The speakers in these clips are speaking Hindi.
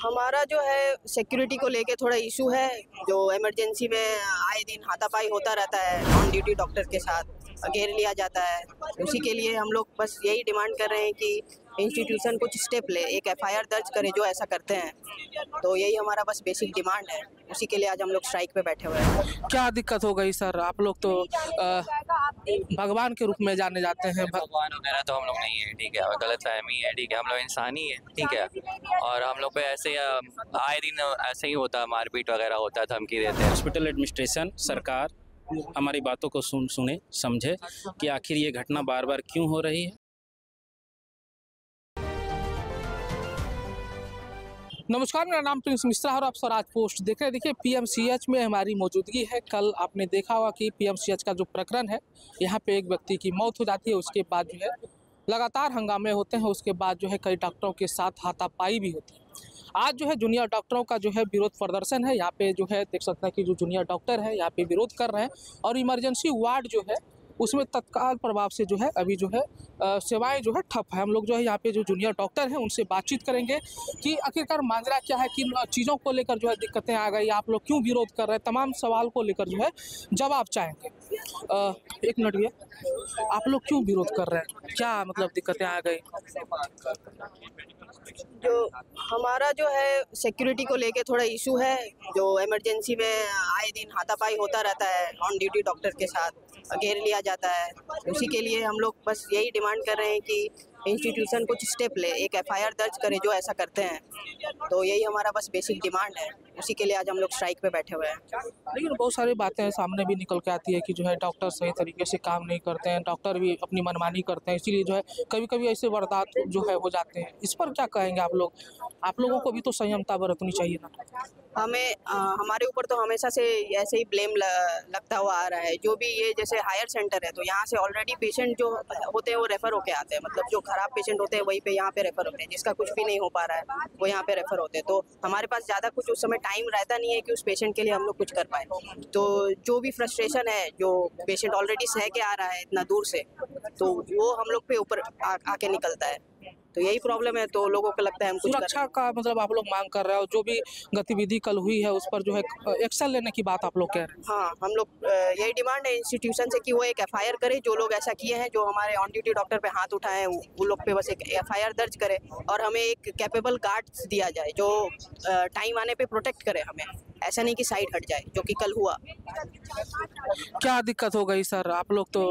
हमारा जो है सिक्योरिटी को लेके थोड़ा इशू है। जो इमरजेंसी में आए दिन हाथापाई होता रहता है, ऑन ड्यूटी डॉक्टर के साथ घेर लिया जाता है। उसी के लिए हम लोग बस यही डिमांड कर रहे हैं कि इंस्टीट्यूशन कुछ स्टेप ले, एक एफआईआर दर्ज करे जो ऐसा करते हैं। तो यही हमारा बस बेसिक डिमांड है। उसी के लिए आज हम लोग स्ट्राइक पे बैठे हुए हैं। क्या दिक्कत हो गई सर? आप लोग तो भगवान के रूप में जाने जाते हैं। भगवान वगैरह तो हम लोग नहीं है, ठीक है, और गलत फहमी है, ठीक है, हम लोग इंसान ही है, ठीक है। और हम लोग पे ऐसे आए दिन ऐसे ही होता है, मारपीट वगैरह होता है, धमकी देते हैं। हॉस्पिटल एडमिनिस्ट्रेशन सरकार हमारी बातों को सुने समझे कि आखिर ये घटना बार बार क्यों हो रही है। नमस्कार, मेरा नाम प्रिंस मिश्रा है और आप स्वराज पोस्ट देख रहे हैं। देखिए, पीएमसीएच में हमारी मौजूदगी है। कल आपने देखा होगा कि पीएमसीएच का जो प्रकरण है, यहाँ पे एक व्यक्ति की मौत हो जाती है। उसके बाद जो है लगातार हंगामे होते हैं। उसके बाद जो है कई डॉक्टरों के साथ हाथापाई भी होती है। आज जो है जूनियर डॉक्टरों का जो है विरोध प्रदर्शन है। यहाँ पे जो है देख सकते हैं कि जो जूनियर डॉक्टर है यहाँ पे विरोध कर रहे हैं और इमरजेंसी वार्ड जो है उसमें तत्काल प्रभाव से जो है अभी जो है सेवाएं जो है ठप है। हम लोग जो है यहाँ पे जो जूनियर डॉक्टर हैं उनसे बातचीत करेंगे कि आखिरकार माजरा क्या है, किन चीज़ों को लेकर जो है दिक्कतें आ गई, आप लोग क्यों विरोध कर रहे हैं, तमाम सवाल को लेकर जो है जवाब चाहेंगे। एक मिनट भैया, आप लोग क्यों विरोध कर रहे हैं, क्या मतलब दिक्कतें आ गई? जो हमारा जो है सिक्योरिटी को लेके थोड़ा इशू है। जो इमरजेंसी में आए दिन हाथापाई होता रहता है, ऑन ड्यूटी डॉक्टर के साथ घेर लिया जाता है। उसी के लिए हम लोग बस यही डिमांड कर रहे हैं कि इंस्टीट्यूशन कुछ स्टेप ले, एक एफआईआर दर्ज करे जो ऐसा करते हैं। तो यही हमारा बस बेसिक डिमांड है। उसी के लिए आज हम लोग स्ट्राइक पे बैठे हुए हैं। लेकिन बहुत सारी बातें सामने भी निकल के आती है कि जो है डॉक्टर सही तरीके से काम नहीं करते हैं, डॉक्टर भी अपनी मनमानी करते हैं, इसीलिए जो है कभी कभी ऐसे वारदात जो है हो जाते हैं। इस पर क्या कहेंगे आप लोग? आप लोगों को भी तो संयमता बरतनी चाहिए ना। हमें हमारे ऊपर तो हमेशा से ऐसे ही ब्लेम लगता हुआ आ रहा है। जो भी ये जैसे हायर सेंटर है तो यहाँ से ऑलरेडी पेशेंट जो होते हैं वो रेफ़र होके आते हैं। मतलब जो खराब पेशेंट होते हैं वहीं पे यहाँ पे रेफ़र होते हैं, जिसका कुछ भी नहीं हो पा रहा है वो यहाँ पे रेफ़र होते हैं। तो हमारे पास ज़्यादा कुछ उस समय टाइम रहता नहीं है कि उस पेशेंट के लिए हम लोग कुछ कर पाए। तो जो भी फ्रस्ट्रेशन है, जो पेशेंट ऑलरेडी सह के आ रहा है इतना दूर से, तो वो हम लोग पे ऊपर आके निकलता है। तो यही प्रॉब्लम है। तो लोगों को लगता है हम कुछ सुरक्षा का मतलब आप लोग मांग कर रहे हो, जो भी गतिविधि कल हुई है उस पर जो है एक्शन लेने की बात आप लोग कह रहे हैं। हाँ, हम लोग यही डिमांड है इंस्टीट्यूशन से कि वो एक एफआईआर करे। जो लोग ऐसा किए हैं, जो हमारे ऑन ड्यूटी डॉक्टर पे हाथ उठाए हैं, वो लोग पे बस एक एफआईआर दर्ज करे और हमें एक कैपेबल गार्ड्स दिया जाए जो टाइम आने पे प्रोटेक्ट करे हमें। ऐसा नहीं कि साइड हट जाए, जो कि कल हुआ। क्या दिक्कत हो गई सर? आप लोग तो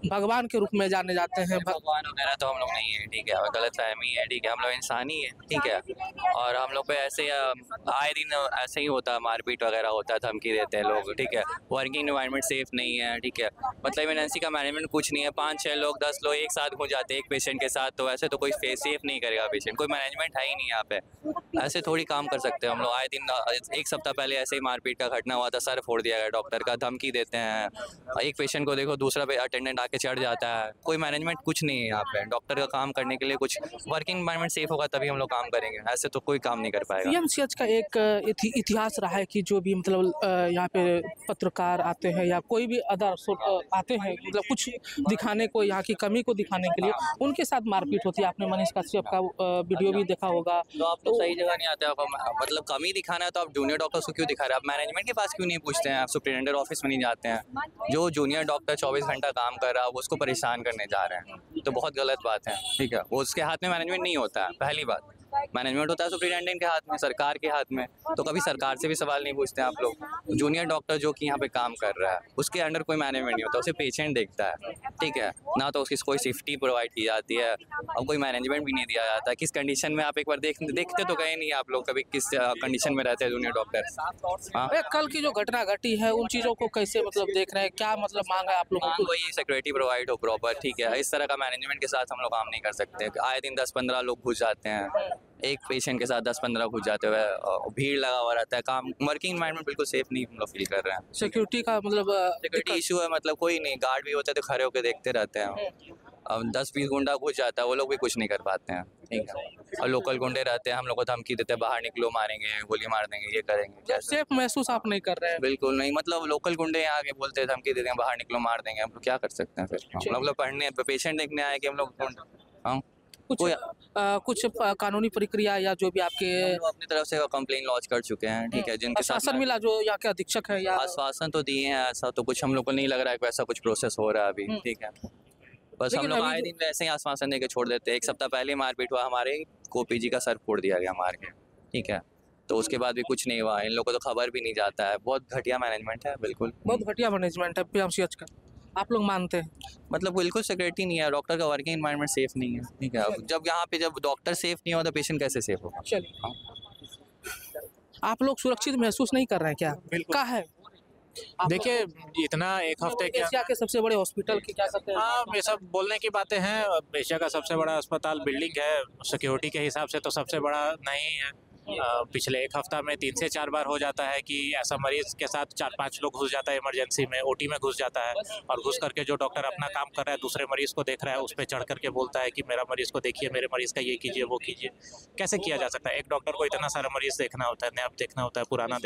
भगवान के रूप में जाने जाते हैं। भगवान वगैरह तो हम लोग नहीं है, ठीक है, और गलत फहमी है, ठीक है, हम लोग इंसान ही है, ठीक है। और हम लोग पे ऐसे आए दिन ऐसे ही होता है, मारपीट वगैरह होता है, धमकी देते हैं लोग, ठीक है। वर्किंग एनवायरनमेंट सेफ नहीं है, ठीक है। मतलब इमरजेंसी का मैनेजमेंट कुछ नहीं है। 5-6 लोग 10 लोग एक साथ हो जाते हैं एक पेशेंट के साथ, तो ऐसे तो कोई सेफ नहीं करेगा पेशेंट। कोई मैनेजमेंट है ही नहीं यहाँ पे, ऐसे थोड़ी काम कर सकते हैं हम लोग। आए दिन एक सप्ताह पहले ऐसे ही मारपीट का घटना हुआ था, सर फोड़ दिया गया डॉक्टर का, धमकी देते हैं। एक पेशेंट को देखो, दूसरा अटेंडेंट आके चढ़ जाता है। कोई मैनेजमेंट कुछ नहीं है यहाँ पे। डॉक्टर का काम करने के लिए कुछ वर्किंग एनवायरनमेंट सेफ होगा तभी हम लोग काम करेंगे, ऐसे तो कोई काम नहीं कर पाएगा। पीएमसीएच का एक इतिहास रहा है कि जो भी मतलब यहाँ पे पत्रकार आते हैं या कोई भी अदर आते हैं, मतलब कुछ दिखाने को, यहाँ की कमी को दिखाने के लिए उनके साथ मारपीट होती है। आपने मनीष कश्यप का वीडियो भी देखा होगा। तो आप तो सही जगह नहीं आते। आप मतलब कमी दिखाना है तो आप जूनियर डॉक्टर्स को क्यों दिखा रहे हैं? आप मैनेजमेंट के पास क्यों नहीं पूछते हैं? आप सुप्रिटेंडेंट ऑफिस में नहीं जाते हैं? जो जूनियर डॉक्टर 24 घंटा काम कर रहा है वो उसको परेशान करने जा रहे हैं, तो बहुत गलत बात है, ठीक है। वो उसके हाथ में मैनेजमेंट नहीं होता है, पहली बात। मैनेजमेंट होता है सुप्रिटेंडेंट के हाथ में, सरकार के हाथ में। तो कभी सरकार से भी सवाल नहीं पूछते हैं आप लोग। जूनियर डॉक्टर जो कि यहाँ पे काम कर रहा है उसके अंडर कोई मैनेजमेंट नहीं होता, उसे पेशेंट देखता है, ठीक है ना। तो उसकी कोई सेफ्टी प्रोवाइड की जाती है और कोई मैनेजमेंट भी नहीं दिया जाता। किस कंडीशन में, आप एक बार देखते तो गए नहीं आप लोग कभी, किस कंडीशन में रहते हैं जूनियर डॉक्टर। हाँ, कल की जो घटना घटी है उन चीज़ों को कैसे मतलब देख रहे हैं, क्या मतलब मांग है आप लोगों को? वही सिक्योरिटी प्रोवाइड हो प्रॉपर, ठीक है। इस तरह का मैनेजमेंट के साथ हम लोग काम नहीं कर सकते। आए दिन 10-15 लोग घुस जाते हैं एक पेशेंट के साथ, 10-15 घुस जाते हुए, भीड़ लगा हुआ रहता है। काम वर्किंग एनवायरनमेंट बिल्कुल सेफ नहीं हम लोग फील कर रहे हैं। सिक्योरिटी का मतलब सिक्योरिटी इशू है, मतलब कोई नहीं, गार्ड भी होते हैं तो खड़े होकर देखते रहते हैं। अब 10-20 गुंडा घुस जाता है, वो लोग भी कुछ नहीं कर पाते हैं, ठीक है। और लोकल गुंडे रहते हैं, हम लोग को धमकी देते हैं, बाहर निकलो, मारेंगे, गोली मार देंगे, ये करेंगे। सेफ महसूस आप नहीं कर रहे हैं? बिल्कुल नहीं। मतलब लोकल गुंडे यहाँ आके बोलते हैं, धमकी देते हैं, बाहर निकलो, मार देंगे। हम लोग क्या कर सकते हैं फिर? हम लोग पढ़ने पेशेंट देखने आए कि हम लोग, हाँ कुछ कानूनी प्रक्रिया या जो भी आपके हम अपनी तरफ से कंप्लेन लॉन्च कर चुके हैं, ठीक है, जिनके साथ आश्वासन मिला जो यहाँ के अधीक्षक है या आश्वासन तो दिए हैं, ऐसा तो कुछ हम लोग को नहीं लग रहा है कि ऐसा कुछ प्रोसेस हो रहा है अभी, ठीक है। बस हम लेकिन लोग अभी आए दिन वैसे ही आश्वासन देके छोड़ देते हैं। एक सप्ताह पहले मारपीट हुआ, हमारे कोपी जी का सर फोड़ दिया गया मार के, ठीक है, तो उसके बाद भी कुछ नहीं हुआ। इन लोगों को तो खबर भी नहीं जाता है। बहुत घटिया मैनेजमेंट है, बिल्कुल बहुत घटिया मैनेजमेंट है पीएमसीएच का, आप लोग मानते हैं? मतलब बिल्कुल सिक्योरिटी नहीं है, डॉक्टर का वर्किंग एनवायरनमेंट सेफ नहीं है, ठीक है। जब यहाँ पे जब डॉक्टर सेफ नहीं हो तो पेशेंट कैसे सेफ होगा? चलिए, आप लोग सुरक्षित महसूस नहीं कर रहे हैं क्या? क्या है? देखिए, इतना एक हफ्ते के एशिया के सबसे बड़े हॉस्पिटल की क्या कहते हैं? हाँ, ये सब बोलने की बातें हैं। एशिया का सबसे बड़ा अस्पताल बिल्डिंग है, सिक्योरिटी के हिसाब से तो सबसे बड़ा नहीं है। पिछले एक हफ्ता में 3 से 4 बार हो जाता है कि ऐसा मरीज के साथ 4-5 लोग घुस जाता है इमरजेंसी में, ओटी में घुस जाता है, और घुस करके जो डॉक्टर अपना काम कर रहा है दूसरे मरीज को देख रहा है, उस पर चढ़ करके बोलता है कि मेरा मरीज को देखिए, मेरे मरीज का ये कीजिए वो कीजिए। कैसे किया जा सकता है? एक डॉक्टर को इतना सारा मरीज देखना होता है, नया देखना होता है, पुराना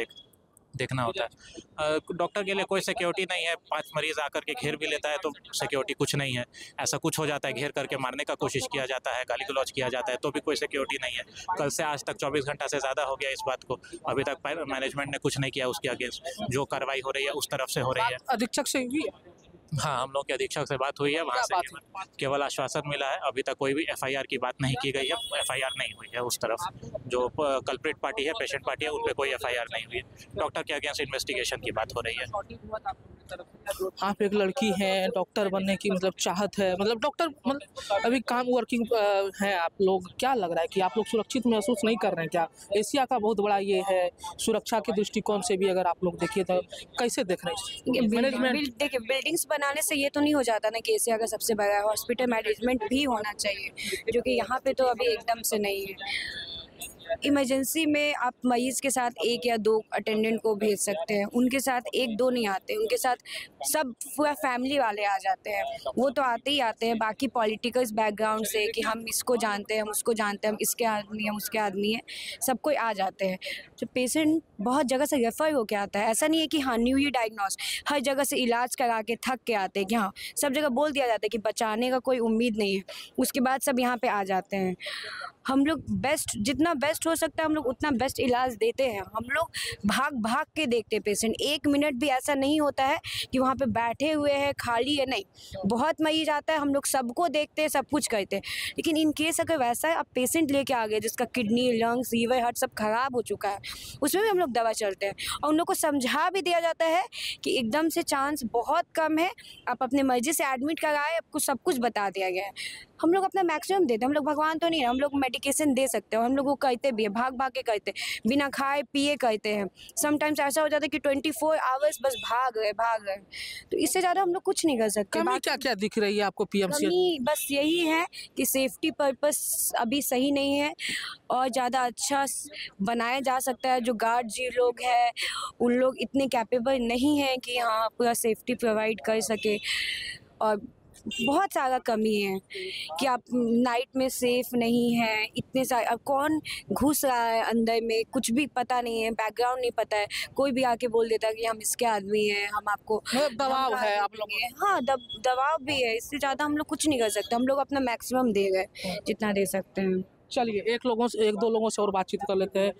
देखना होता है। डॉक्टर के लिए कोई सिक्योरिटी नहीं है। 5 मरीज आकर के घेर भी लेता है तो सिक्योरिटी कुछ नहीं है। ऐसा कुछ हो जाता है, घेर करके मारने का कोशिश किया जाता है, गाली गलौज किया जाता है, तो भी कोई सिक्योरिटी नहीं है। कल से आज तक 24 घंटा से ज़्यादा हो गया इस बात को, अभी तक मैनेजमेंट ने कुछ नहीं किया उसके अगेंस्ट। जो कार्रवाई हो रही है उस तरफ से हो रही है। अधीक्षक से हुई है? हाँ, हम लोग के अधीक्षक से बात हुई है, वहाँ से केवल आश्वासन मिला है। अभी तक कोई भी FIR की बात नहीं की गई है, FIR नहीं हुई है उस तरफ। जो कल्प्रिट पार्टी है, पेशेंट पार्टी है, उन पर कोई FIR नहीं हुई है। डॉक्टर के अगेंस्ट इन्वेस्टिगेशन की बात हो रही है। आप एक लड़की हैं, डॉक्टर बनने की मतलब चाहत है, मतलब डॉक्टर मतलब अभी काम वर्किंग है आप लोग, क्या लग रहा है कि आप लोग सुरक्षित महसूस नहीं कर रहे हैं क्या? एशिया का बहुत बड़ा ये है, सुरक्षा के दृष्टिकोण से भी अगर आप लोग देखिए तो कैसे देख रहे हैं मैनेजमेंट? देखिए, बिल्डिंग्स बनाने से ये तो नहीं हो जाता ना कि एशिया का सबसे बड़ा हॉस्पिटल मैनेजमेंट भी होना चाहिए, जो कि यहाँ पे तो अभी एकदम से नहीं है। इमरजेंसी में आप मरीज के साथ 1 या 2 अटेंडेंट को भेज सकते हैं, उनके साथ 1-2 नहीं आते, उनके साथ सब पूरा फैमिली वाले आ जाते हैं। वो तो आते ही आते हैं बाकी पॉलिटिकल्स बैकग्राउंड से कि हम इसको जानते हैं, हम उसको जानते हैं, हम इसके आदमी हम उसके आदमी हैं, सब कोई आ जाते हैं। तो पेशेंट बहुत जगह से रेफर होके आता है। ऐसा नहीं है कि हाँ न्यूली डायग्नोस, हर जगह से इलाज करा के थक के आते हैं कि हाँ, सब जगह बोल दिया जाता है कि बचाने का कोई उम्मीद नहीं है, उसके बाद सब यहाँ पे आ जाते हैं। हम लोग बेस्ट, जितना बेस्ट हो सकता है हम लोग उतना बेस्ट इलाज देते हैं। हम लोग भाग भाग के देखते हैं पेशेंट, 1 मिनट भी ऐसा नहीं होता है कि वहाँ पे बैठे हुए हैं खाली है, नहीं, बहुत मरीज आता है, हम लोग सबको देखते हैं, सब कुछ करते हैं। लेकिन इन केस अगर वैसा है, आप पेशेंट लेके आ गए जिसका किडनी, लंग्स, लीवर, हार्ट सब खराब हो चुका है, उसमें भी हम लोग दवा चलते हैं और उन लोग को समझा भी दिया जाता है कि एकदम से चांस बहुत कम है, आप अपने मर्जी से एडमिट कराए, आपको सब कुछ बता दिया गया है। हम लोग अपना मैक्सिमम देते हैं, हम लोग भगवान तो नहीं है, हम लोग मेडिकेशन दे सकते हैं और हम लोग वो करते भी है, भाग भाग के करते हैं, बिना खाए पिए करते हैं। समटाइम्स ऐसा हो जाता है कि 24 आवर्स बस भाग रहे, तो इससे ज़्यादा हम लोग कुछ नहीं कर सकते। कमी क्या क्या दिख रही है आपको पीएमसीएच? कमी बस यही है कि सेफ्टी पर्पस अभी सही नहीं है और ज़्यादा अच्छा बनाया जा सकता है। जो गार्ड जी लोग हैं उन लोग इतने कैपेबल नहीं हैं कि हाँ पूरा सेफ्टी प्रोवाइड कर सके, और बहुत सारा कमी है कि आप नाइट में सेफ नहीं है। इतने सारे, अब कौन घुस रहा है अंदर में कुछ भी पता नहीं है, बैकग्राउंड नहीं पता है, कोई भी आके बोल देता है कि हम इसके आदमी हैं, हम आपको दबाव है आप लोग? हाँ, दबाव भी है, इससे ज़्यादा हम लोग कुछ नहीं कर सकते। हम लोग अपना मैक्सिमम दे गए जितना दे सकते हैं। चलिए, एक दो लोगों से और बातचीत कर लेते हैं।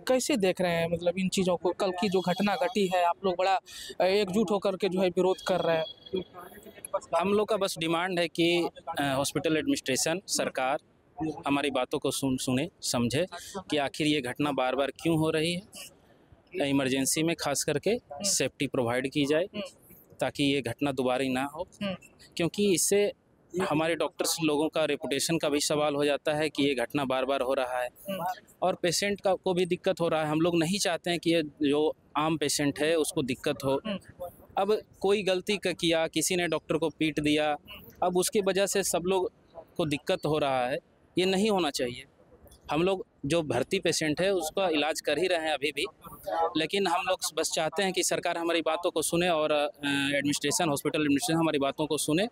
कैसे देख रहे हैं मतलब इन चीज़ों को? कल की जो घटना घटी है, आप लोग बड़ा एकजुट होकर के जो है विरोध कर रहे हैं। हम लोग का बस डिमांड है कि हॉस्पिटल एडमिनिस्ट्रेशन, सरकार हमारी बातों को सुने, समझे कि आखिर ये घटना बार बार क्यों हो रही है। इमरजेंसी में खास करके सेफ्टी प्रोवाइड की जाए ताकि ये घटना दोबारा ना हो, क्योंकि इससे हमारे डॉक्टर्स लोगों का रेपुटेशन का भी सवाल हो जाता है कि ये घटना बार बार हो रहा है और पेशेंट को भी दिक्कत हो रहा है। हम लोग नहीं चाहते हैं कि ये जो आम पेशेंट है उसको दिक्कत हो। अब कोई गलती किया, किसी ने डॉक्टर को पीट दिया, अब उसकी वजह से सब लोग को दिक्कत हो रहा है, ये नहीं होना चाहिए। हम लोग जो भर्ती पेशेंट है उसका इलाज कर ही रहे हैं अभी भी, लेकिन हम लोग बस चाहते हैं कि सरकार हमारी बातों को सुने और एडमिनिस्ट्रेशन, हॉस्पिटल एडमिनिस्ट्रेशन हमारी बातों को सुने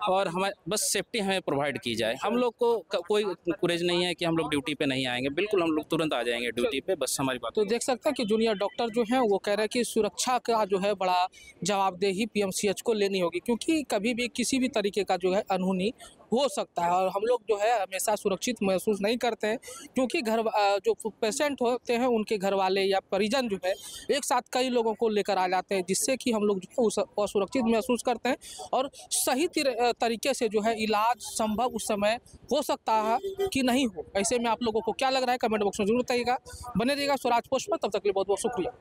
और हमारे बस सेफ्टी हमें प्रोवाइड की जाए। हम लोग को कोई कुरेज नहीं है कि हम लोग ड्यूटी पे नहीं आएंगे, बिल्कुल हम लोग तुरंत आ जाएंगे ड्यूटी पे, बस हमारी बात। तो देख सकते हैं कि जूनियर डॉक्टर जो हैं वो कह रहे हैं कि सुरक्षा का जो है बड़ा जवाबदेही पीएमसीएच को लेनी होगी, क्योंकि कभी भी किसी भी तरीके का जो है अनहोनी हो सकता है। और हम लोग जो है हमेशा सुरक्षित महसूस नहीं करते हैं, क्योंकि जो पेशेंट होते हैं उनके घर वाले या परिजन जो है एक साथ कई लोगों को लेकर आ जाते हैं, जिससे कि हम लोग जो है उस असुरक्षित महसूस करते हैं और सही तरीके से जो है इलाज संभव उस समय हो सकता है कि नहीं हो। ऐसे में आप लोगों को क्या लग रहा है कमेंट बॉक्स में जरूर बताइएगा। बने रहिएगा स्वराज पोस्ट पर, तब तक के लिए बहुत बहुत शुक्रिया।